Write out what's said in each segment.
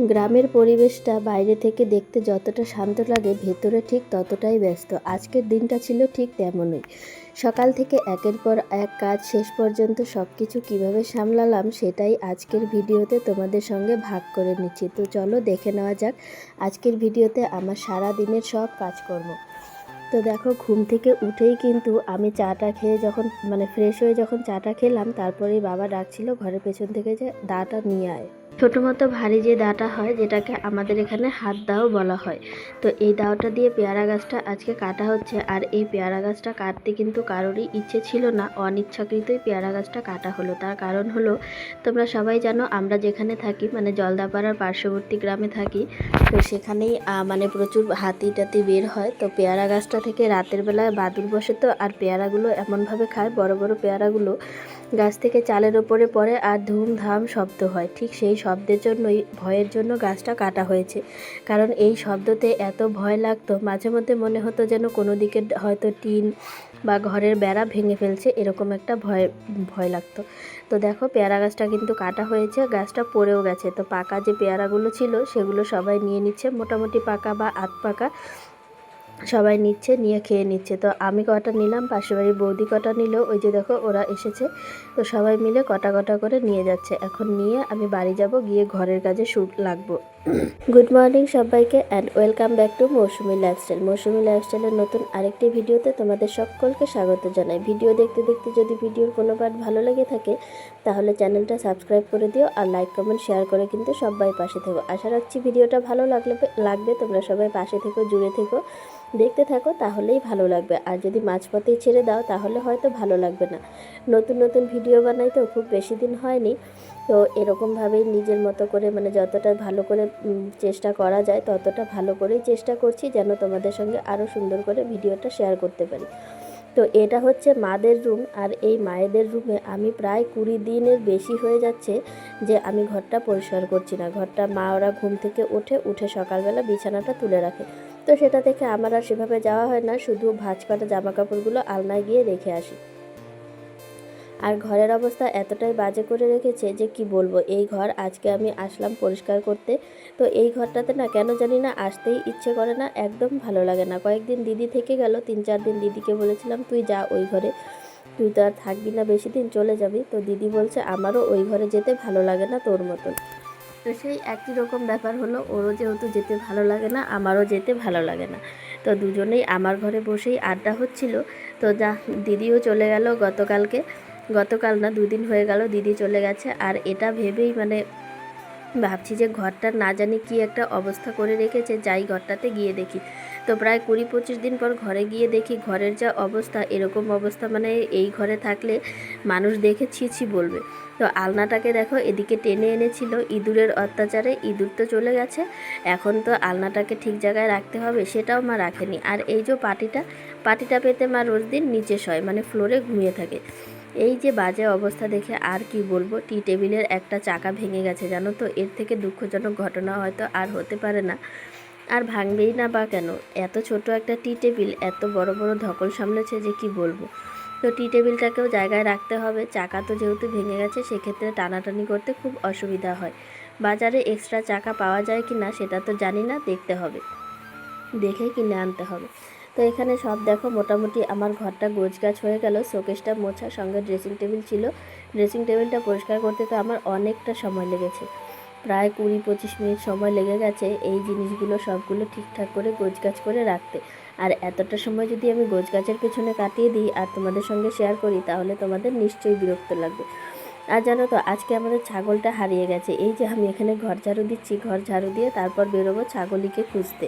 গ্রামের পরিবেশটা বাইরে থেকে দেখতে যতটা শান্ত লাগে, ভেতরে ঠিক ততটাই ব্যস্ত। আজকের দিনটা ছিল ঠিক তেমনই। সকাল থেকে একের পর এক কাজ শেষ পর্যন্ত সব কিছু কীভাবে সামলালাম সেটাই আজকের ভিডিওতে তোমাদের সঙ্গে ভাগ করে নিচ্ছি। তো চলো দেখে নেওয়া যাক আজকের ভিডিওতে আমার সারা দিনের সব কাজকর্ম। তো দেখো, ঘুম থেকে উঠেই কিন্তু আমি চাটা খেয়ে যখন ফ্রেশ হয়ে যখন চাটা খেলাম, তারপরেই বাবা ডাকছিল ঘরের পেছন থেকে যে দাটা নিয়ে আয়। ছোটো মতো ভারী যে দাটা হয়, যেটাকে আমাদের এখানে হাত দাও বলা হয়। তো এই দাওটা দিয়ে পেয়ারা গাছটা আজকে কাটা হচ্ছে। আর এই পেয়ারা গাছটা কাটতে কিন্তু কারোরই ইচ্ছে ছিল না, অনিচ্ছাকৃতই পেয়ারা গাছটা কাটা হলো। তার কারণ হলো, তোমরা সবাই জানো আমরা যেখানে থাকি জলদাপাড়ার পার্শ্ববর্তী গ্রামে থাকি। তো সেখানেই প্রচুর হাতি টাতি বের হয়। তো পেয়ারা গাছটা থেকে রাতের বেলায় বাদুড় বসে, তো আর পেয়ারাগুলো এমনভাবে খায়, বড় বড় পেয়ারাগুলো গাছ থেকে চালের ওপরে পড়ে আর ধুমধাম শব্দ হয়। ঠিক সেই শব্দের জন্যই, ভয়ের জন্য গাছটা কাটা হয়েছে। কারণ এই শব্দতে এত ভয় লাগতো, মাঝে মধ্যে মনে হতো যেন কোনো দিকে হয়তো টিন বা ঘরের বেড়া ভেঙে ফেলছে, এরকম একটা ভয় লাগতো। তো দেখো, পেয়ারা গাছটা কিন্তু কাটা হয়েছে, গাছটা পড়েও গেছে। তো পাকা যে পেয়ারাগুলো ছিল সেগুলো সবাই নিয়ে নিচ্ছে, মোটামুটি পাকা বা আধ পাকা সবাই নিচ্ছে, নিয়ে খেয়ে নিচ্ছে। তো আমি কটা নিলাম, পাশের বাড়ির বৌদি কটা নিল, ওই যে দেখো ওরা এসেছে। তো সবাই মিলে কটা কটা করে নিয়ে যাচ্ছে। এখন নিয়ে আমি বাড়ি যাব, গিয়ে ঘরের কাজে লাগবো। গুড মর্নিং সবাইকে, and welcome back to Mousumi lifestyle. মৌসুমি লাইফস্টাইলের নতুন আরেকটি ভিডিওতে তোমাদের সকলকে স্বাগত জানাই। ভিডিও দেখতে দেখতে যদি ভিডিওর কোনো পার্ট ভালো লেগে থাকে তাহলে চ্যানেলটা সাবস্ক্রাইব করে দিও, আর লাইক কমেন্ট শেয়ার করে কিন্তু সবাই পাশে থেকো। আশা রাখছি ভিডিওটা ভালো লাগবে। তোমরা সবাই পাশে থেকো, জুড়ে থেকো, দেখতে থাকো, তাহলেই ভালো লাগবে। আর যদি মাঝপথেই ছেড়ে দাও তাহলে হয়তো ভালো লাগবে না। নতুন নতুন ভিডিও বানাই তো খুব বেশি দিন হয়নি। তো এরকমভাবেই নিজের মতো করে যতটা ভালো করে চেষ্টা করা যায় ততটা ভালো করেই চেষ্টা করছি, যেন তোমাদের সঙ্গে আরও সুন্দর করে ভিডিওটা শেয়ার করতে পারি। তো এটা হচ্ছে মাদের রুম, আর এই মায়েদের রুমে আমি প্রায় 20 দিনের বেশি হয়ে যাচ্ছে যে আমি ঘরটা পরিষ্কার করছি না। ঘরটা মা ওরা ঘুম থেকে উঠে সকালবেলা বিছানাটা তুলে রাখে। তো সেটা থেকে আমার আর সেভাবে যাওয়া হয় না, শুধু ভাঁজ কাটা জামা কাপড়গুলো আলনায় গিয়ে রেখে আসি। আর ঘরের অবস্থা এতটাই বাজে করে রেখেছে যে কি বলবো। এই ঘর আজকে আমি আসলাম পরিষ্কার করতে। তো এই ঘরটাতে না কেন জানি না আসতেই ইচ্ছে করে না, একদম ভালো লাগে না। কয়েকদিন দিদি থেকে গেল, 3-4 দিন দিদিকে বলেছিলাম তুই যা ওই ঘরে, তুই তো আর থাকবি না বেশি দিন, চলে যাবি। তো দিদি বলছে আমারও ওই ঘরে যেতে ভালো লাগে না তোর মতন। তো সেই একই রকম ব্যাপার হলো, ওরও যেহেতু যেতে ভালো লাগে না, আমারও যেতে ভালো লাগে না। তো দুজনেই আমার ঘরে বসেই আড্ডা হচ্ছিল। তো দিদিও চলে গেল গতকাল না 2 দিন হয়ে গেল দিদি চলে গেছে। আর এটা ভেবেই ভাবছি যে ঘরটার না জানি কি একটা অবস্থা করে রেখেছে, যাই ঘরটাতে গিয়ে দেখি। তো প্রায় 20-25 দিন পর ঘরে গিয়ে দেখি ঘরের যা অবস্থা, এরকম অবস্থা এই ঘরে থাকলে মানুষ দেখে ছি বলবে। তো আলনাটাকে দেখো এদিকে টেনে এনেছিল, ইঁদুরের অত্যাচারে ইঁদুর তো চলে গেছে, এখন তো আলনাটাকে ঠিক জায়গায় রাখতে হবে, সেটাও মা রাখেনি। আর এই যে পাটিটা পেতে মা রোজ দিন নিচে শয়, ফ্লোরে ঘুমিয়ে থাকে। এই যে বাজে অবস্থা দেখে আর কি বলবো। টি টেবিলের একটা চাকা ভেঙে গেছে, জানো তো। এর থেকে দুঃখজনক ঘটনা হয়তো আর হতে পারে না, আর ভাঙবেই না বা কেন। এত ছোট একটা টি টেবিল এত বড় বড় ধকল সামলেছে যে কি বলবো। তো টি টেবিলটাকেও জায়গায় রাখতে হবে। চাকা তো যেহেতু ভেঙে গেছে, সেক্ষেত্রে টানাটানি করতে খুব অসুবিধা হয়। বাজারে এক্সট্রা চাকা পাওয়া যায় কি না সেটা তো জানি না, দেখতে হবে, দেখে কিনে আনতে হবে। তো এখানে সব দেখো মোটামুটি আমার ঘরটা গোছগাছ হয়ে গেল। শোকেসটা মোছা, সঙ্গে ড্রেসিং টেবিল ছিল। ড্রেসিং টেবিলটা পরিষ্কার করতে তো আমার অনেকটা সময় লেগেছে, প্রায় 20-25 মিনিট সময় লেগে গেছে এই জিনিসগুলো সবগুলো ঠিকঠাক করে গোছগাছ করে রাখতে। আর এতটা সময় যদি আমি গোছগাছের পেছনে কাটিয়ে দিই আর তোমাদের সঙ্গে শেয়ার করি তাহলে তোমাদের নিশ্চয়ই বিরক্ত লাগবে। আর জানো তো, আজকে আমাদের ছাগলটা হারিয়ে গেছে। এই যে আমি এখানে ঘর ঝাড়ু দিচ্ছি, ঘর ঝাড়ু দিয়ে তারপর বেরোবো ছাগলিকে খুঁজতে।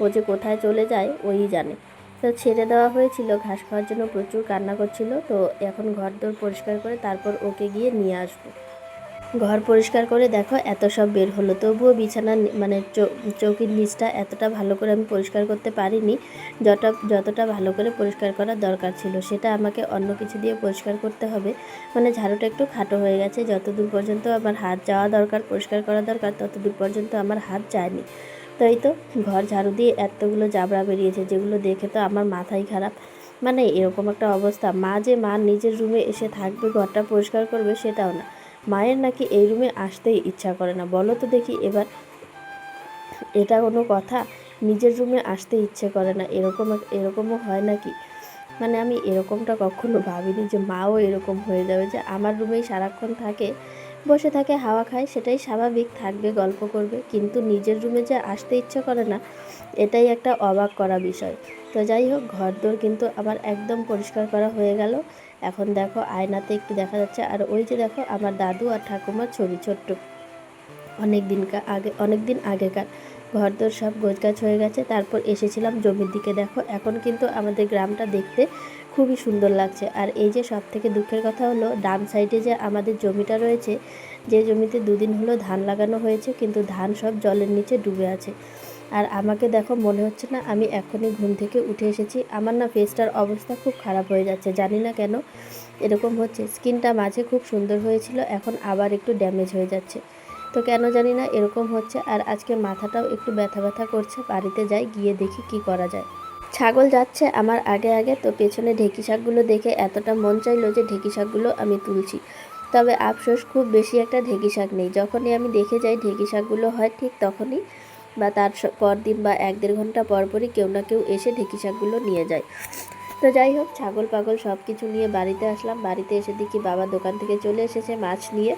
ও যে কোথায় চলে যায় ওই জানে। তো ছেড়ে দেওয়া হয়েছিল, ঘাস খাওয়ার জন্য প্রচুর কান্না করছিল। তো এখন ঘর দোর পরিষ্কার করে তারপর ওকে গিয়ে নিয়ে আসবো। ঘর পরিষ্কার করে দেখো এত সব বের হলো, তবুও বিছানা চৌকির নিচটা এতটা ভালো করে আমি পরিষ্কার করতে পারিনি যতটা ভালো করে পরিষ্কার করার দরকার ছিল। সেটা আমাকে অন্য কিছু দিয়ে পরিষ্কার করতে হবে। ঝাড়ুটা একটু খাটো হয়ে গেছে, যতদূর পর্যন্ত আমার হাত যাওয়া দরকার, পরিষ্কার করা দরকার, ততদূর পর্যন্ত আমার হাত যায়নি। তাই তো ঘর ঝাড়ু দিয়ে এতগুলো জাবড়া বেরিয়েছে, যেগুলো দেখে তো আমার মাথাই খারাপ। এরকম একটা অবস্থা, মা নিজের রুমে এসে থাকবে, ঘরটা পরিষ্কার করবে, সেটাও না। মায়ের নাকি এই রুমে আসতেই ইচ্ছা করে না, বলো তো দেখি এবার। এটা কোনো কথা? নিজের রুমে আসতে ইচ্ছে করে না, এরকমও হয় নাকি? মানে আমি এরকমটা কখনো ভাবিনি যে মাও এরকম হয়ে যাবে, যে আমার রুমেই সারাক্ষণ থাকে, বসে থাকে, হাওয়া খায়, সেটাই স্বাভাবিক, থাকবে, গল্প করবে, কিন্তু নিজের রুমে যে আসতে ইচ্ছে করে না, এটাই একটা অবাক করা বিষয়। তো যাই হোক, ঘরদোর কিন্তু আমার একদম পরিষ্কার করা হয়ে গেল। এখন দেখো আয়নাতে একটু দেখা যাচ্ছে, আর ওই যে দেখো আমার দাদু আর ঠাকুমার ছবি, ছোট্ট, অনেক দিন আগেকার। ঘরদোর সব গোছগাছ হয়ে গেছে। তারপর এসেছিলাম জমির দিকে। দেখো এখন কিন্তু আমাদের গ্রামটা দেখতে খুবই সুন্দর লাগছে। আর এই যে সব থেকে দুঃখের কথা হলো, ডান সাইডে যে আমাদের জমিটা রয়েছে, যে জমিতে 2 দিন হলো ধান লাগানো হয়েছে, কিন্তু ধান সব জলের নিচে ডুবে আছে। আর আমাকে দেখো, মনে হচ্ছে না আমি এখনই ঘুম থেকে উঠে এসেছি। আমার না ফেসটার অবস্থা খুব খারাপ হয়ে যাচ্ছে, জানি না কেন এরকম হচ্ছে। স্কিনটা মাঝে খুব সুন্দর হয়েছিল, এখন আবার একটু ড্যামেজ হয়ে যাচ্ছে। তো কেন জানি না এরকম হচ্ছে। আর আজকে মাথাটাও একটু ব্যথা ব্যথা করছে। বাড়িতে যাই, গিয়ে দেখি কি করা যায়। ছাগল যাচ্ছে আমার আগে আগে, তো পেছনে ঢেঁকি শাকগুলো দেখে এতটা মন চাইলো যে ঢেঁকি শাকগুলো আমি তুলছি। তবে আফসোস, খুব বেশি একটা ঢেঁকি শাক নেই। যখনই আমি দেখে যাই ঢেঁকি শাকগুলো হয় ঠিক তখনই, বা তার পরদিন বা 1-1.5 ঘন্টা পরপরই কেউ না কেউ এসে ঢেঁকি শাকগুলো নিয়ে যায়। তো যাই হোক, ছাগল পাগল সব কিছু নিয়ে বাড়িতে আসলাম। বাড়িতে এসে দেখি বাবা দোকান থেকে চলে এসেছে মাছ নিয়ে।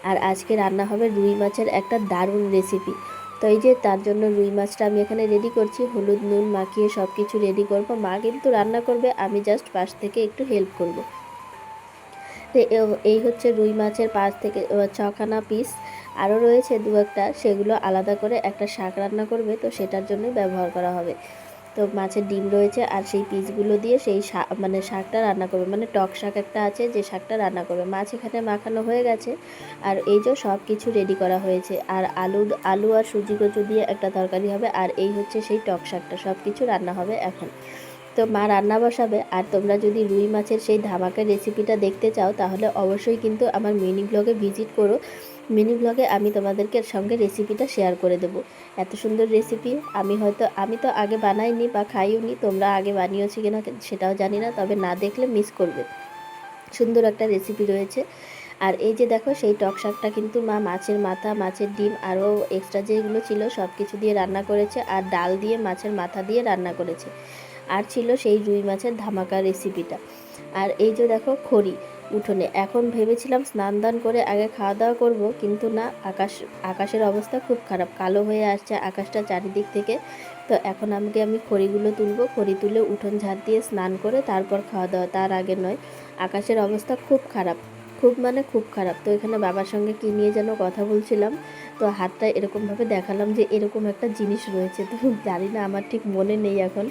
আর আজকে রান্না হবে রুই মাছের একটা দারুণ রেসিপি। তো এই যে তার জন্য রুই মাছটা আমি এখানে রেডি করছি, হলুদ নুন মাখিয়ে সব কিছু রেডি করব। মা কিন্তু রান্না করবে, আমি জাস্ট পাশ থেকে একটু হেল্প করব। তো এই হচ্ছে রুই মাছের 5 থেকে 6খানা পিস, আরও রয়েছে 2-একটা, সেগুলো আলাদা করে একটা শাক রান্না করবে, তো সেটার জন্যই ব্যবহার করা হবে। তো মাছের ডিম রয়েছে, আর সেই পিসগুলো দিয়ে সেই মানে শাকটা রান্না করবে, মানে টক শাক একটা আছে যে শাকটা রান্না করবে। মাছ এখানে মাখানো হয়ে গেছে, আর এই যে সব কিছু রেডি করা হয়েছে। আর আলু আর সুজি কচু দিয়ে একটা তরকারি হবে, আর এই হচ্ছে সেই টক শাকটা। সব কিছু রান্না হবে এখন। তো মা রান্না বসাবে। আর তোমরা যদি রুই মাছের সেই ধামাকার রেসিপিটা দেখতে চাও, তাহলে অবশ্যই কিন্তু আমার মিনি ব্লগে ভিজিট করো। মিনি ব্লগে আমি তোমাদেরকে সঙ্গে রেসিপিটা শেয়ার করে দেবো। এত সুন্দর রেসিপি আমি তো আগে বানাইনি বা খাইও নি, তোমরা আগে বানিয়েছি কিনা সেটাও জানি না, তবে না দেখলে মিস করবে। সুন্দর একটা রেসিপি রয়েছে। আর এই যে দেখো, সেই টক শাকটা কিন্তু মা মাছের মাথা, মাছের ডিম, আরও এক্সট্রা যেগুলো ছিল সব কিছু দিয়ে রান্না করেছে, আর ডাল দিয়ে মাছের মাথা দিয়ে রান্না করেছে। আর ছিল সেই রুই মাছের ধামাকা রেসিপিটা। আর এই যে দেখো খড়ি উঠোনে, এখন ভেবেছিলাম স্নান দান করে আগে খাওয়া দাওয়া করব, কিন্তু না, আকাশের অবস্থা খুব খারাপ, কালো হয়ে আসছে আকাশটা চারিদিক থেকে। তো এখন আমি খড়িগুলো তুলব, খড়ি তুলে উঠোন ঝাড় দিয়ে স্নান করে তারপর খাওয়া দাওয়া, তার আগে নয়। আকাশের অবস্থা খুব খারাপ, খুব মানে খুব খারাপ। তো এখানে বাবার সঙ্গে কী নিয়ে যেন কথা বলছিলাম, তো হাতটা এরকমভাবে দেখালাম যে এরকম একটা জিনিস রয়েছে, তো জানি না, আমার ঠিক মনে নেই এখন।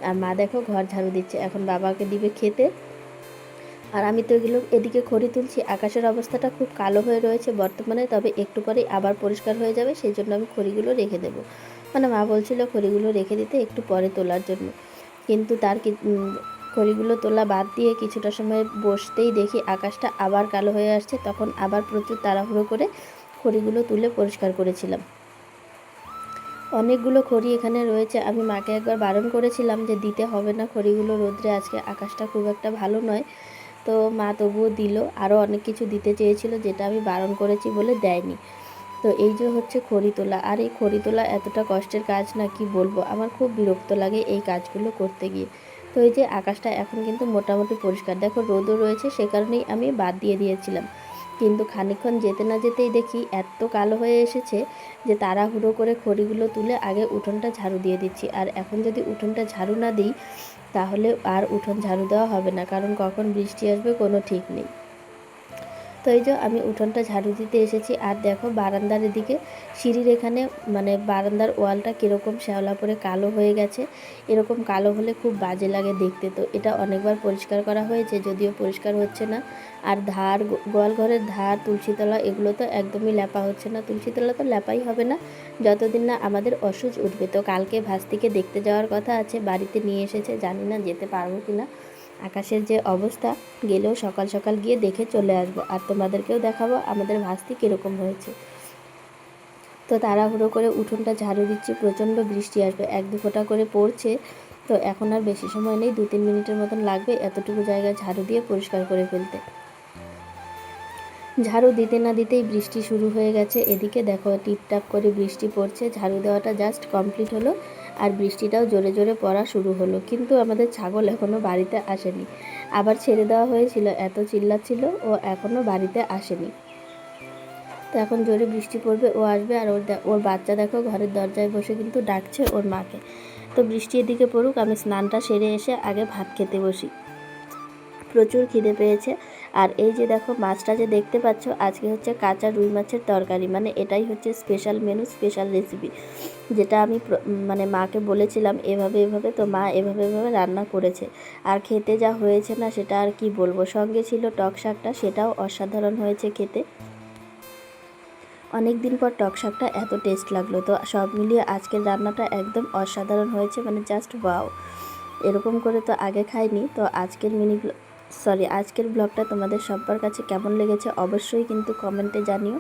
আর মা দেখো ঘর ঝাড়ু দিচ্ছে, এখন বাবাকে দিবে খেতে। আর আমি তো এদিকে খড়ি তুলছি। আকাশের অবস্থাটা খুব কালো হয়ে রয়েছে বর্তমানে, তবে একটু পরেই আবার পরিষ্কার হয়ে যাবে, সেই জন্য আমি খড়িগুলো রেখে দেবো। মানে মা বলছিল খড়িগুলো রেখে দিতে একটু পরে তোলার জন্য, কিন্তু খড়িগুলো তোলা বাদ দিয়ে কিছুটা সময় বসতেই দেখি আকাশটা আবার কালো হয়ে আসছে। তখন আবার প্রচুর তাড়াহুড়ো করে খড়িগুলো তুলে পরিষ্কার করেছিলাম। অনেকগুলো খড়ি এখানে রয়েছে। আমি মাকে একবার বারণ করেছিলাম যে দিতে হবে না খড়িগুলো রোদ্রে, আজকে আকাশটা খুব একটা ভালো নয়। তো মা তবুও দিল। আরও অনেক কিছু দিতে চেয়েছিল, যেটা আমি বারণ করেছি বলে দেয়নি। তো এই যে হচ্ছে খড়ি তোলা। আর এই খড়ি তোলা এতটা কষ্টের কাজ না, কি বলবো, আমার খুব বিরক্ত লাগে এই কাজগুলো করতে গিয়ে। তো এই যে আকাশটা এখন কিন্তু মোটামুটি পরিষ্কার, দেখো রোদও রয়েছে, সে কারণেই আমি বাদ দিয়ে দিয়েছিলাম। কিন্তু খানিকক্ষণ যেতে না যেতেই দেখি এত কালো হয়ে এসেছে যে তাড়াহুড়ো করে খড়িগুলো তুলে আগে উঠোনটা ঝাড়ু দিয়ে দিচ্ছি। আর এখন যদি উঠোনটা ঝাড়ু না দিই, তাহলে আর উঠোন ঝাড়ু দেওয়া হবে না, কারণ কখন বৃষ্টি আসবে কোনো ঠিক নেই। তো এই যে আমি উঠোনটা ঝাড়ু দিতে এসেছি। আর দেখো বারান্দার এদিকে সিঁড়ির এখানে, মানে বারান্দার ওয়ালটা কীরকম শ্যাওলা পড়ে কালো হয়ে গেছে। এরকম কালো হলে খুব বাজে লাগে দেখতে। তো এটা অনেকবার পরিষ্কার করা হয়েছে, যদিও পরিষ্কার হচ্ছে না। আর গোয়ালঘরের ধার, তুলসীতলা, এগুলো তো একদমই লেপা হচ্ছে না। তুলসীতলা তো লেপাই হবে না যতদিন না আমাদের অসুচ উঠবে। তো কালকে ভাস্তিকে দেখতে যাওয়ার কথা আছে, বাড়িতে নিয়ে এসেছে, জানি না যেতে পারবো কি না। আকাশের যে অবস্থা, গেলেও সকাল সকাল গিয়ে দেখে চলে আসবো, আর তোমাদেরকেও দেখাবো আমাদের ভাস্তি কীরকম হয়েছে। তো তাড়াহুড়ো করে উঠোনটা ঝাড়ু দিচ্ছি, প্রচণ্ড বৃষ্টি আসবে, 1-2 ফোঁটা করে পড়ছে। তো এখন আর বেশি সময় নেই, 2-3 মিনিটের মতন লাগবে এতটুকু জায়গা ঝাড়ু দিয়ে পরিষ্কার করে ফেলতে। ঝাড়ু দিতে না দিতেই বৃষ্টি শুরু হয়ে গেছে। এদিকে দেখো টিপটাপ করে বৃষ্টি পড়ছে, ঝাড়ু দেওয়াটা জাস্ট কমপ্লিট হলো আর বৃষ্টিটাও জোরে জোরে পড়া শুরু হলো। কিন্তু আমাদের ছাগল এখনও বাড়িতে আসেনি। আবার ছেড়ে দেওয়া হয়েছিল, এত চিল্লাচ্ছিল, ও এখনও বাড়িতে আসেনি। তো এখন জোরে বৃষ্টি পড়বে, ও আসবে। আর ওর বাচ্চা দেখো ঘরের দরজায় বসে কিন্তু ডাকছে ওর মাকে। তো বৃষ্টি এদিকে পড়ুক, আমি স্নানটা সেরে এসে আগে ভাত খেতে বসি। প্রচুর খিদে পেয়েছে। আর এই যে দেখো মাছটা যে দেখতে পাচ্ছ, আজকে হচ্ছে কাঁচা রুই মাছের তরকারি, মানে এটাই হচ্ছে স্পেশাল মেনু, স্পেশাল রেসিপি, যেটা আমি মানে মাকে বলেছিলাম এভাবে এভাবে, তো মা এভাবে এভাবে রান্না করেছে। আর খেতে যা হয়েছে না, সেটা আর কি বলবো। সঙ্গে ছিল টক শাকটা, সেটাও অসাধারণ হয়েছে খেতে। অনেক দিন পর টক শাকটা এত টেস্ট লাগলো। তো সব মিলিয়ে আজকের রান্নাটা একদম অসাধারণ হয়েছে, মানে জাস্ট ওয়াও। এরকম করে তো আগে খাইনি। তো আজকের ব্লগটা তোমাদের সবার কাছে কেমন লেগেছে অবশ্যই কিন্তু কমেন্টে জানিও।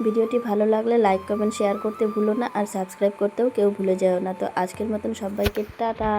ভিডিওটি ভালো লাগলে লাইক কমেন্ট শেয়ার করতে ভুলো না, আর সাবস্ক্রাইব করতেও কেউ ভুলে যেও না। তো আজকের মতন সবাইকে টাটা।